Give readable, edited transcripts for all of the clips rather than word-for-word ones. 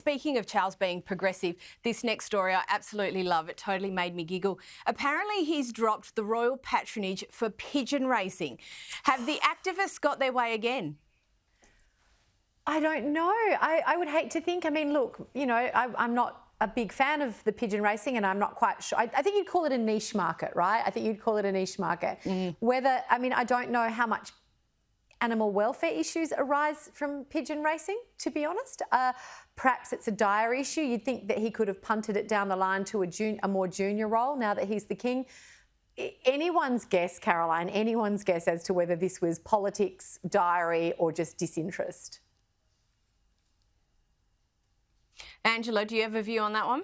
Speaking of Charles being progressive, this next story I absolutely love. It totally made me giggle. Apparently he's dropped the royal patronage for pigeon racing. Have the activists got their way again? I don't know. I would hate to think. I mean, look, you know, I'm not a big fan of the pigeon racing, and I'm not quite sure. I think you'd call it a niche market, right? I think you'd call it a niche market. Whether, I mean, I don't know how much animal welfare issues arise from pigeon racing, to be honest. Perhaps it's a dire issue. You'd think that he could have punted it down the line to a more junior role now that he's the king. Anyone's guess, Caroline, anyone's guess as to whether this was politics, diary, or just disinterest. Angela, do you have a view on that one?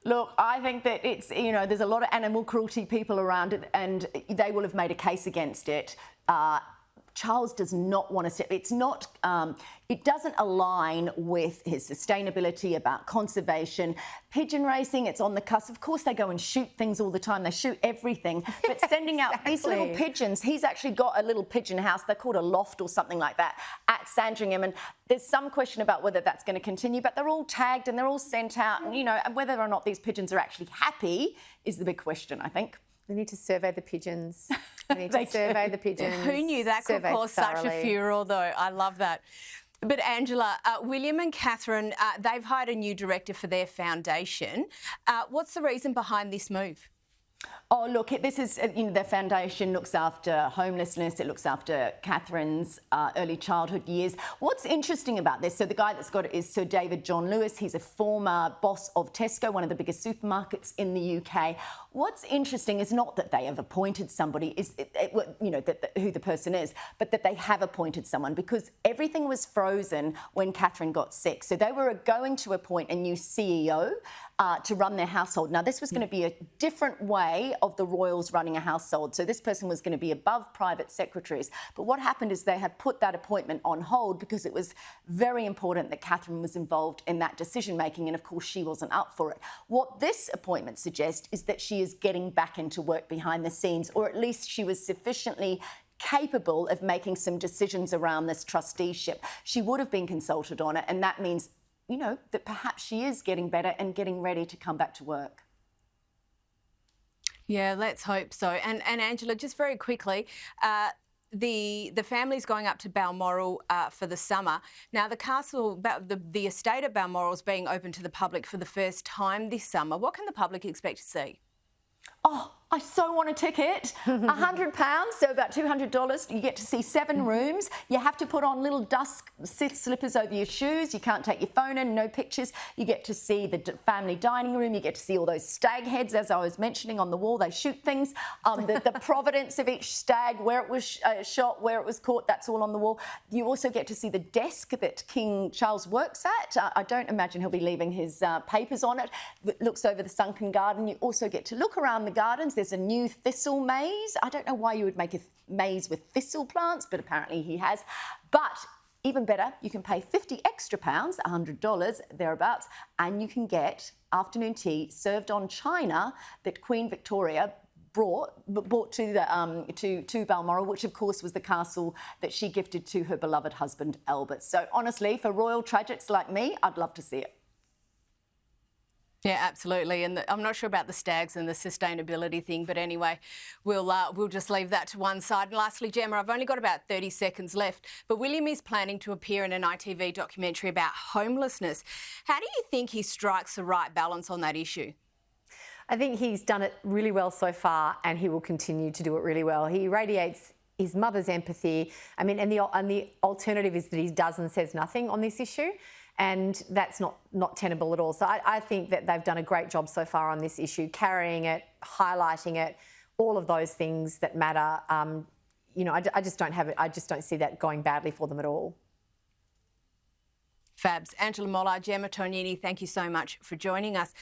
Look, I think that it's, you know, there's a lot of animal cruelty people around it, and they will have made a case against it. Charles does not want to step. It's not. It doesn't align with his sustainability about conservation. Pigeon racing, it's on the cusp. Of course, they go and shoot things all the time. They shoot everything. But sending out these little pigeons, he's actually got a little pigeon house. They're called a loft or something like that at Sandringham. And there's some question about whether that's going to continue. But they're all tagged and they're all sent out. And, you know, and whether or not these pigeons are actually happy is the big question, I think. We need to survey the pigeons. We need to survey the pigeons. Who knew that could cause such a furor, though? I love that. But Angela, William and Catherine, they've hired a new director for their foundation. What's the reason behind this move? Oh, look, this is, you know, their foundation looks after homelessness. It looks after Catherine's early childhood years. What's interesting about this, so the guy that's got it is Sir David John Lewis. He's a former boss of Tesco, one of the biggest supermarkets in the UK. What's interesting is not that they have appointed somebody, you know, who the person is, but that they have appointed someone, because everything was frozen when Catherine got sick. So they were going to appoint a new CEO to run their household. Now, this was going to be a different way of the royals running a household. So this person was going to be above private secretaries. But what happened is they had put that appointment on hold because it was very important that Catherine was involved in that decision-making. And, of course, she wasn't up for it. What this appointment suggests is that she is getting back into work behind the scenes, or at least she was sufficiently capable of making some decisions around this trusteeship. She would have been consulted on it, and that means, you know, that perhaps she is getting better and getting ready to come back to work. Yeah, let's hope so. And Angela, just very quickly, the family's going up to Balmoral for the summer. Now, the castle, the estate at Balmoral is being open to the public for the first time this summer. What can the public expect to see? Oh, I so want a ticket. £100, so about $200. You get to see 7 rooms. You have to put on little dusk slippers over your shoes. You can't take your phone in, no pictures. You get to see the family dining room. You get to see all those stag heads, as I was mentioning, on the wall. They shoot things. The provenance of each stag, where it was shot, where it was caught, that's all on the wall. You also get to see the desk that King Charles works at. I don't imagine he'll be leaving his papers on it. It looks over the sunken garden. You also get to look around the gardens. There's a new thistle maze. I don't know why you would make a maze with thistle plants, but apparently he has. But even better, you can pay 50 extra pounds, $100 thereabouts, and you can get afternoon tea served on china that Queen Victoria brought to Balmoral, which of course was the castle that she gifted to her beloved husband Albert. So honestly, for royal tragics like me, I'd love to see it. Yeah, absolutely. And I'm not sure about the stags and the sustainability thing, but anyway, we'll just leave that to one side. And lastly, Gemma, I've only got about 30 seconds left, but William is planning to appear in an ITV documentary about homelessness. How do you think he strikes the right balance on that issue? I think he's done it really well so far, and he will continue to do it really well. He radiates his mother's empathy. I mean, and the alternative is that he does and says nothing on this issue. And that's not tenable at all. So I think that they've done a great job so far on this issue, carrying it, highlighting it, all of those things that matter. You know, I just don't have it. I just don't see that going badly for them at all. Fabs. Angela Mollard, Gemma Tognini, thank you so much for joining us.